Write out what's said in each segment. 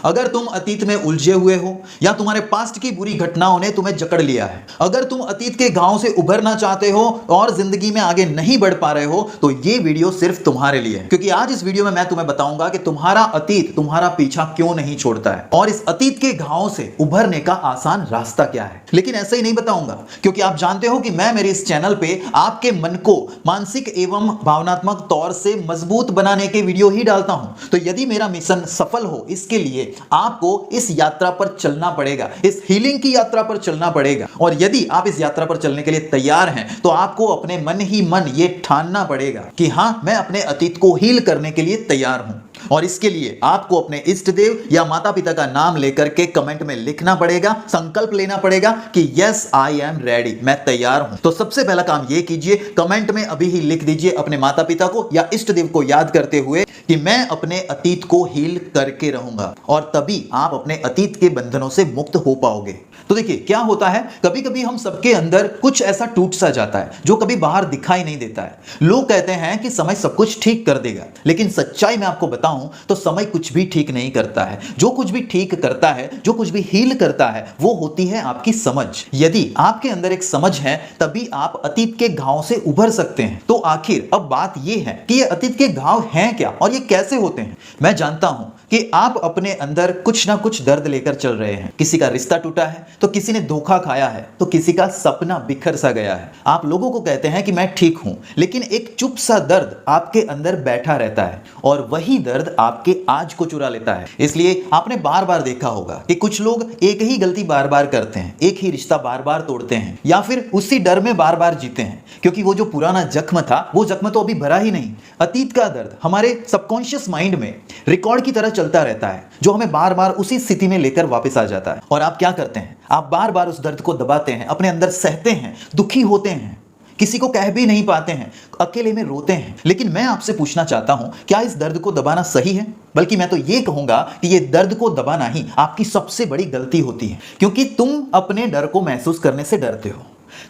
अगर तुम अतीत में उलझे हुए हो या तुम्हारे पास्ट की बुरी घटनाओं ने तुम्हें जकड़ लिया है, अगर तुम अतीत के घावों से उभरना चाहते हो और जिंदगी में आगे नहीं बढ़ पा रहे हो, तो ये वीडियो सिर्फ तुम्हारे लिए है। क्योंकि आज इस वीडियो में मैं तुम्हें बताऊंगा कि तुम्हारा अतीत तुम्हारा पीछा क्यों नहीं छोड़ता है और इस अतीत के घावों से उभरने का आसान रास्ता क्या है। लेकिन ऐसे ही नहीं बताऊंगा, क्योंकि आप जानते हो कि मैं मेरे इस चैनल पे आपके मन को मानसिक एवं भावनात्मक तौर से मजबूत बनाने के वीडियो ही डालता हूं। तो यदि मेरा मिशन सफल हो, इसके लिए आपको इस यात्रा पर चलना पड़ेगा, इस हीलिंग की यात्रा पर चलना पड़ेगा। और यदि आप इस यात्रा पर चलने के लिए तैयार हैं, तो आपको अपने मन ही मन ये ठानना पड़ेगा कि हां, मैं अपने अतीत को हील करने के लिए तैयार हूं। और इसके लिए आपको अपने इष्ट देव या माता पिता का नाम लेकर के कमेंट में लिखना पड़ेगा, संकल्प लेना पड़ेगा कि यस आई एम रेडी, मैं तैयार हूं। तो सबसे पहला काम यह कीजिए, कमेंट में अभी ही लिख दीजिए अपने माता पिता को या इष्ट देव को याद करते हुए कि मैं अपने अतीत को हील करके रहूंगा, और तभी आप अपने अतीत के बंधनों से मुक्त हो पाओगे। तो देखिए क्या होता है, कभी कभी हम सबके अंदर कुछ ऐसा टूट सा जाता है जो कभी बाहर दिखाई नहीं देता है। लोग कहते हैं कि समय सब कुछ ठीक कर देगा, लेकिन सच्चाई में आपको बताऊं तो समय कुछ भी ठीक नहीं करता है। जो कुछ भी ठीक करता है, जो कुछ भी हील करता है, वो होती है आपकी समझ। यदि आपके अंदर एक समझ है, तभी आप अतीत के घाव से उभर सकते हैं। तो आखिर अब बात यह है कि ये अतीत के घाव हैं क्या और ये कैसे होते हैं। मैं जानता हूं कि आप अपने अंदर कुछ ना कुछ दर्द लेकर चल रहे हैं। किसी का रिश्ता टूटा है, तो किसी ने धोखा खाया है, तो किसी का सपना बिखर सा गया है। आप लोगों को कहते हैं कि मैं ठीक हूं, लेकिन एक चुप सा दर्द आपके अंदर बैठा रहता है और वही दर्द आपके आज को चुरा लेता है। इसलिए आपने बार बार देखा होगा कि कुछ लोग एक ही गलती बार बार करते हैं, एक ही रिश्ता बार बार तोड़ते हैं, या फिर उसी डर में बार बार जीते हैं, क्योंकि वो जो पुराना जख्म था, वो जख्म तो अभी भरा ही नहीं। अतीत का दर्द हमारे सबकॉन्शियस माइंड में रिकॉर्ड की तरह चलता रहता है, जो हमें बार बार उसी स्थिति में लेकर वापस आ जाता है। और आप क्या करते हैं, आप बार बार उस दर्द को दबाते हैं, अपने अंदर सहते हैं, दुखी होते हैं, किसी को कह भी नहीं पाते हैं, अकेले में रोते हैं। लेकिन मैं आपसे पूछना चाहता हूं, क्या इस दर्द को दबाना सही है? बल्कि मैं तो ये कहूंगा कि ये दर्द को दबाना ही आपकी सबसे बड़ी गलती होती है, क्योंकि तुम अपने डर को महसूस करने से डरते हो।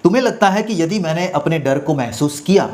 तुम्हें लगता है कि यदि मैंने अपने डर को महसूस किया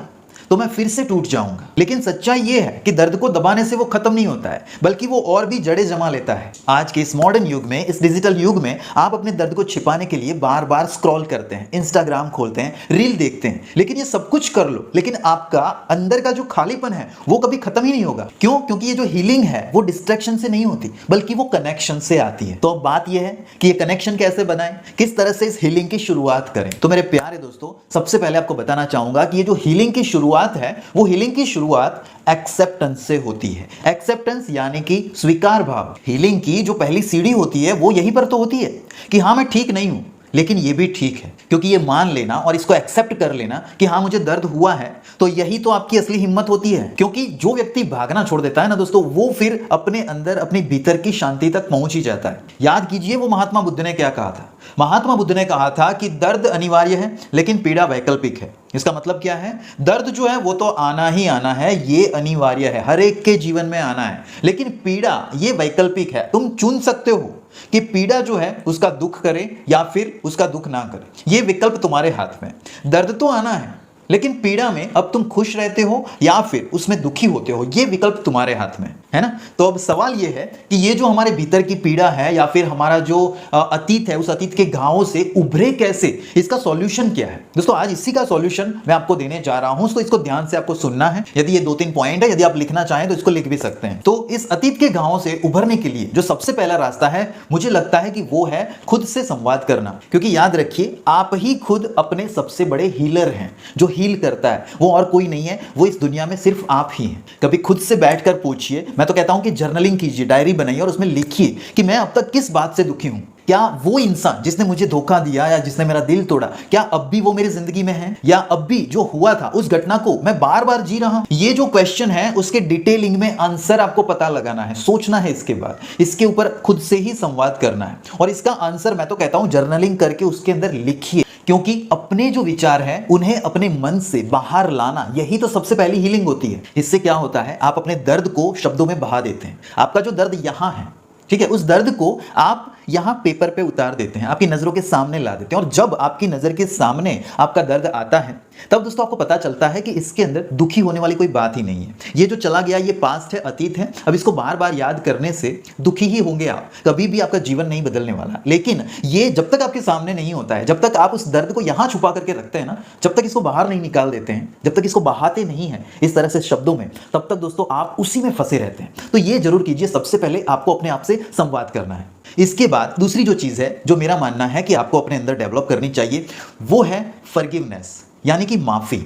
तो मैं फिर से टूट जाऊंगा। लेकिन सच्चाई यह है कि दर्द को दबाने से वो खत्म नहीं होता है, बल्कि वो और भी जड़ें जमा लेता है। आज के इस मॉडर्न युग में, इस डिजिटल युग में, आप अपने दर्द को छिपाने के लिए बार बार स्क्रॉल करते हैं, इंस्टाग्राम खोलते हैं, रील देखते हैं। लेकिन ये सब कुछ कर लो, लेकिन आपका अंदर का जो खालीपन है वो कभी खत्म ही नहीं होगा। क्यों? क्योंकि ये जो हीलिंग है वो डिस्ट्रैक्शन से नहीं होती, बल्कि वो कनेक्शन से आती है। तो अब बात यह है कि ये कनेक्शन कैसे बनाएं, किस तरह से इस हीलिंग की शुरुआत करें। तो मेरे प्यारे दोस्तों, सबसे पहले आपको बताना चाहूंगा कि ये जो हीलिंग की शुरुआत है, वो हीलिंग की शुरुआत एक्सेप्टेंस से होती है। एक्सेप्टेंस यानी कि स्वीकार भाव। हीलिंग की जो पहली सीढ़ी होती है वो यहीं पर तो होती है कि हाँ, मैं ठीक नहीं हूं, लेकिन ये भी ठीक है। क्योंकि ये मान लेना और इसको एक्सेप्ट कर लेना कि हाँ, मुझे दर्द हुआ है, तो यही तो आपकी असली हिम्मत होती है। क्योंकि जो व्यक्ति भागना छोड़ देता है ना दोस्तों, वो फिर अपने अंदर, अपने भीतर की शांति तक पहुंच ही जाता है। याद कीजिए वो महात्मा बुद्ध ने क्या कहा था। महात्मा बुद्ध ने कहा था कि दर्द अनिवार्य है, लेकिन पीड़ा वैकल्पिक है। इसका मतलब क्या है? दर्द जो है वो तो आना ही आना है, ये अनिवार्य है, हर एक के जीवन में आना है। लेकिन पीड़ा ये वैकल्पिक है। तुम चुन सकते हो कि पीड़ा जो है उसका दुख करे या फिर उसका दुख ना करे। ये विकल्प तुम्हारे हाथ में। दर्द तो आना है, लेकिन पीड़ा में अब तुम खुश रहते हो या फिर उसमें दुखी होते हो, ये विकल्प तुम्हारे हाथ में है ना। तो अब सवाल ये है कि ये जो हमारे भीतर की पीड़ा है या फिर हमारा जो अतीत है, उस अतीत के घावों से उभरे कैसे, इसका सॉल्यूशन क्या है। दोस्तों आज इसी का सॉल्यूशन मैं आपको देने जा रहा हूं, तो इसको ध्यान से आपको सुनना है। यदि ये 2-3 पॉइंट है, यदि आप लिखना चाहें तो इसको लिख भी सकते हैं। तो इस अतीत के घावों से उभरने के लिए जो सबसे पहला रास्ता है, मुझे लगता है कि वो है खुद से संवाद करना। क्योंकि याद रखिए, आप ही खुद अपने सबसे बड़े हीलर हैं। जो हील करता है वो और कोई नहीं है, वो इस दुनिया में सिर्फ आप ही हैं। कभी खुद से बैठकर पूछिए, मैं तो कहता हूं कि जर्नलिंग कीजिए, डायरी बनाइए और उसमें लिखिए कि मैं अब तक किस बात से दुखी हूं। क्या वो इंसान जिसने मुझे धोखा दिया या जिसने मेरा दिल तोड़ा, क्या अब भी वो मेरी जिंदगी में है, या अब भी जो हुआ था उस घटना को मैं बार बार जी रहा हूं। ये जो क्वेश्चन है उसके डिटेलिंग में आंसर आपको पता लगाना है, सोचना है, इसके बाद इसके ऊपर खुद से ही संवाद करना है। और इसका आंसर मैं तो कहता हूं जर्नलिंग करके उसके अंदर लिखिए, क्योंकि अपने जो विचार हैं उन्हें अपने मन से बाहर लाना, यही तो सबसे पहली हीलिंग होती है। इससे क्या होता है, आप अपने दर्द को शब्दों में बहा देते हैं। आपका जो दर्द यहां है, ठीक है, उस दर्द को आप यहाँ पेपर पे उतार देते हैं, आपकी नज़रों के सामने ला देते हैं। और जब आपकी नज़र के सामने आपका दर्द आता है तब दोस्तों आपको पता चलता है कि इसके अंदर दुखी होने वाली कोई बात ही नहीं है। ये जो चला गया ये पास्ट है, अतीत है। अब इसको बार बार याद करने से दुखी ही होंगे आप, कभी भी आपका जीवन नहीं बदलने वाला। लेकिन ये जब तक आपके सामने नहीं होता है, जब तक आप उस दर्द को यहाँ छुपा करके रखते हैं ना, जब तक इसको बाहर नहीं निकाल देते हैं, जब तक इसको बहाते नहीं हैं इस तरह से शब्दों में, तब तक दोस्तों आप उसी में फंसे रहते हैं। तो ये जरूर कीजिए, सबसे पहले आपको अपने आप से संवाद करना है। इसके बाद दूसरी जो चीज़ है, जो मेरा मानना है कि आपको अपने अंदर डेवलप करनी चाहिए, वो है फॉरगिवनेस, यानी कि माफ़ी।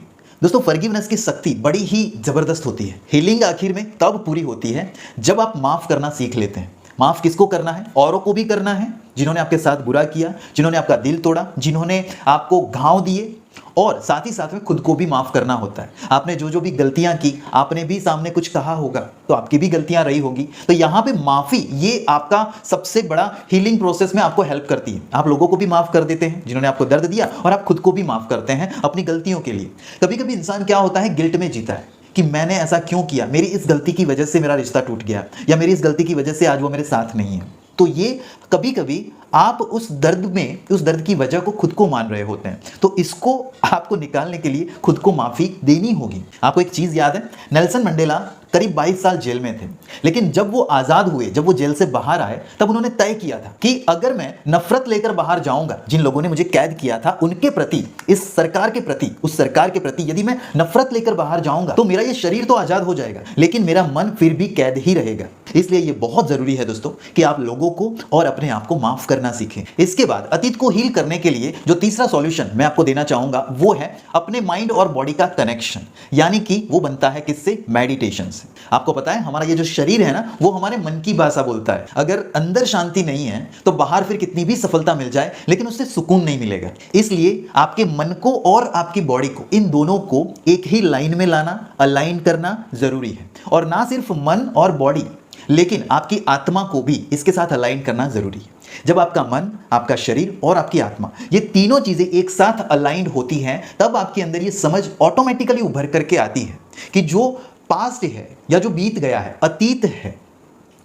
दोस्तों फॉरगिवनेस की शक्ति बड़ी ही ज़बरदस्त होती है। हीलिंग आखिर में तब पूरी होती है जब आप माफ़ करना सीख लेते हैं। माफ़ किसको करना है? औरों को भी करना है, जिन्होंने आपके साथ बुरा किया, जिन्होंने आपका दिल तोड़ा, जिन्होंने आपको घाव दिए, और साथ ही साथ में खुद को भी माफ़ करना होता है। आपने जो जो भी गलतियां की, आपने भी सामने कुछ कहा होगा तो आपकी भी गलतियां रही होगी। तो यहाँ पे माफ़ी ये आपका सबसे बड़ा हीलिंग प्रोसेस में आपको हेल्प करती है। आप लोगों को भी माफ़ कर देते हैं जिन्होंने आपको दर्द दिया, और आप खुद को भी माफ़ करते हैं अपनी गलतियों के लिए। कभी कभी इंसान क्या होता है, गिल्ट में जीता है कि मैंने ऐसा क्यों किया, मेरी इस गलती की वजह से मेरा रिश्ता टूट गया, या मेरी इस गलती की वजह से आज वो मेरे साथ नहीं है। तो ये कभी कभी आप उस दर्द में, उस दर्द की वजह को खुद को मान रहे होते हैं। तो इसको आपको निकालने के लिए खुद को माफ़ी देनी होगी। आपको एक चीज़ याद है, नेल्सन मंडेला करीब 22 साल जेल में थे, लेकिन जब वो आज़ाद हुए, जब वो जेल से बाहर आए, तब उन्होंने तय किया था कि अगर मैं नफरत लेकर बाहर जाऊंगा, जिन लोगों ने मुझे कैद किया था उनके प्रति, इस सरकार के प्रति, उस सरकार के प्रति यदि मैं नफरत लेकर बाहर जाऊंगा तो मेरा ये शरीर तो आज़ाद हो जाएगा, लेकिन मेरा मन फिर भी कैद ही रहेगा। इसलिए ये बहुत ज़रूरी है दोस्तों कि आप लोगों को और अपने आप को माफ़ करना सीखें। इसके बाद अतीत को हील करने के लिए जो तीसरा सॉल्यूशन मैं आपको देना चाहूँगा वो है अपने माइंड और बॉडी का कनेक्शन, यानी कि वो बनता है किससे? मेडिटेशन से। आपको पता है हमारा ये जो शरीर है ना, वो हमारे मन की भाषा बोलता है। अगर अंदर शांति नहीं है तो बाहर फिर कितनी भी सफलता मिल जाए लेकिन उससे सुकून नहीं मिलेगा। इसलिए आपके मन को और आपकी बॉडी को, इन दोनों को एक ही लाइन में लाना, अलाइन करना जरूरी है। और ना सिर्फ मन और बॉडी, लेकिन आपकी आत्मा को भी इसके साथ अलाइन करना जरूरी है। जब आपका मन, आपका शरीर और आपकी आत्मा, ये तीनों चीजें एक साथ अलाइंड होती हैं, तब आपके अंदर ये समझ ऑटोमेटिकली उभर करके आती है कि जो पास्ट है या जो बीत गया है, अतीत है,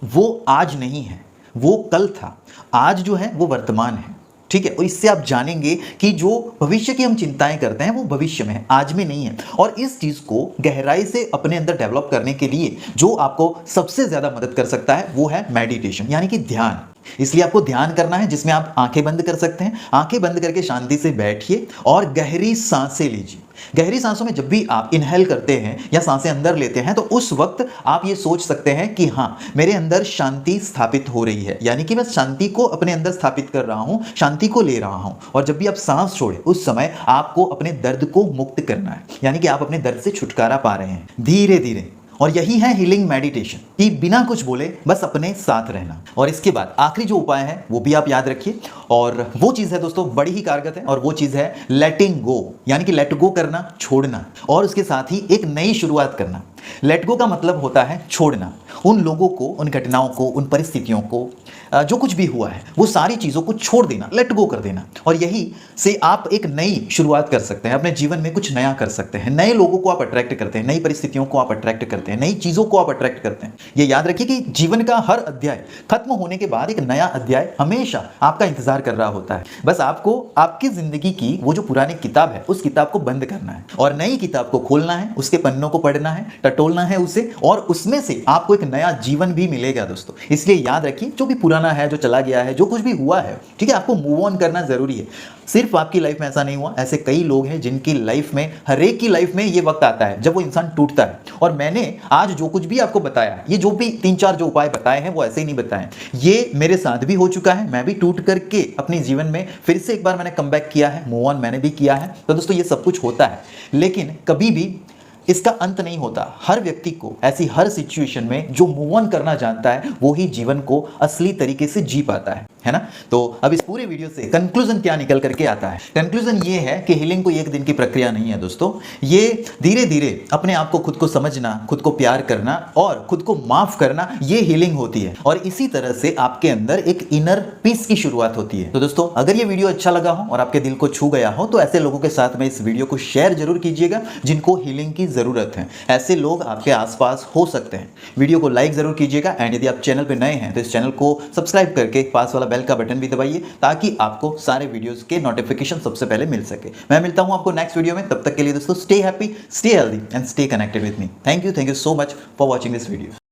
वो आज नहीं है, वो कल था। आज जो है वो वर्तमान है, ठीक है। और इससे आप जानेंगे कि जो भविष्य की हम चिंताएं करते हैं वो भविष्य में है, आज में नहीं है। और इस चीज को गहराई से अपने अंदर डेवलप करने के लिए जो आपको सबसे ज्यादा मदद कर सकता है वो है मेडिटेशन, यानी कि ध्यान। इसलिए आपको ध्यान करना है जिसमें आप आंखें बंद कर सकते हैं। आंखें बंद करके शांति से बैठिए और गहरी सांसें लीजिए। गहरी सांसों में जब भी आप इनहेल करते हैं या सांसें अंदर लेते हैं तो उस वक्त आप ये सोच सकते हैं कि हाँ, मेरे अंदर शांति स्थापित हो रही है, यानी कि मैं शांति को अपने अंदर स्थापित कर रहा हूँ, शांति को ले रहा हूँ। और जब भी आप सांस छोड़े उस समय आपको अपने दर्द को मुक्त करना है, यानी कि आप अपने दर्द से छुटकारा पा रहे हैं धीरे धीरे। और यही है हीलिंग मेडिटेशन, कि बिना कुछ बोले बस अपने साथ रहना। और इसके बाद आखिरी जो उपाय है वो भी आप याद रखिए, और वो चीज़ है दोस्तों बड़ी ही कारगर है, और वो चीज़ है लेटिंग गो, यानी कि लेट गो करना, छोड़ना, और उसके साथ ही एक नई शुरुआत करना। लेट गो का मतलब होता है छोड़ना, उन लोगों को, उन घटनाओं को, उन परिस्थितियों को, जो कुछ भी हुआ है वो सारी चीज़ों को छोड़ देना, लेट गो कर देना। और यही से आप एक नई शुरुआत कर सकते हैं, अपने जीवन में कुछ नया कर सकते हैं। नए लोगों को आप अट्रैक्ट करते हैं, नई परिस्थितियों को आप अट्रैक्ट करते हैं, नई चीज़ों को आप अट्रैक्ट करते हैं। ये याद रखिए कि जीवन का हर अध्याय खत्म होने के बाद एक नया अध्याय हमेशा आपका इंतजार कर रहा होता है। बस आपको आपकी जिंदगी की वो जो पुरानी किताब है उस किताब को बंद करना है और नई किताब को खोलना है, उसके पन्नों को पढ़ना है, टटोलना है उसे, और उसमें से आपको एक नया जीवन भी मिलेगा दोस्तों। इसलिए याद रखिए, जो भी पुराना है, जो चला गया है, जो कुछ भी हुआ है, ठीक है, आपको मूव ऑन करना जरूरी है। सिर्फ आपकी लाइफ में ऐसा नहीं हुआ, ऐसे कई लोग हैं जिनकी लाइफ में, हर एक की लाइफ में ये वक्त आता है जब वो इंसान टूटता है। और मैंने आज जो कुछ भी आपको बताया, ये जो भी 3-4 जो उपाय बताए हैं वो ऐसे ही नहीं बताए, ये मेरे साथ भी हो चुका है। मैं भी टूट करके अपने जीवन में फिर से एक बार मैंने कम बैक किया है, मूव ऑन मैंने भी किया है। तो दोस्तों ये सब कुछ होता है, लेकिन कभी भी इसका अंत नहीं होता। हर व्यक्ति को ऐसी हर सिचुएशन में जो मूव ऑन करना जानता है वो ही जीवन को असली तरीके से जी पाता है ना। तो अब इस पूरे वीडियो से कंक्लूजन क्या निकल करके आता है? कंक्लूजन ये है कि हीलिंग कोई एक दिन की प्रक्रिया नहीं है दोस्तों, ये धीरे धीरे अपने आप को खुद को समझना, खुद को प्यार करना और खुद को माफ करना, ये हीलिंग होती है। और इसी तरह से आपके अंदर एक इनर पीस की शुरुआत होती है। तो दोस्तों अगर ये वीडियो अच्छा लगा हो और आपके दिल को छू गया हो तो ऐसे लोगों के साथ में इस वीडियो को शेयर जरूर कीजिएगा जिनको हीलिंग की जरूरत है। ऐसे लोग आपके आसपास हो सकते हैं। वीडियो को लाइक जरूर कीजिएगा, एंड यदि आप चैनल पे नए हैं तो इस चैनल को सब्सक्राइब करके पास वाला बेल का बटन भी दबाइए ताकि आपको सारे वीडियोस के नोटिफिकेशन सबसे पहले मिल सके। मैं मिलता हूं आपको नेक्स्ट वीडियो में, तब तक के लिए दोस्तों stay happy, stay healthy and stay connected with me. Thank you so much for watching this video.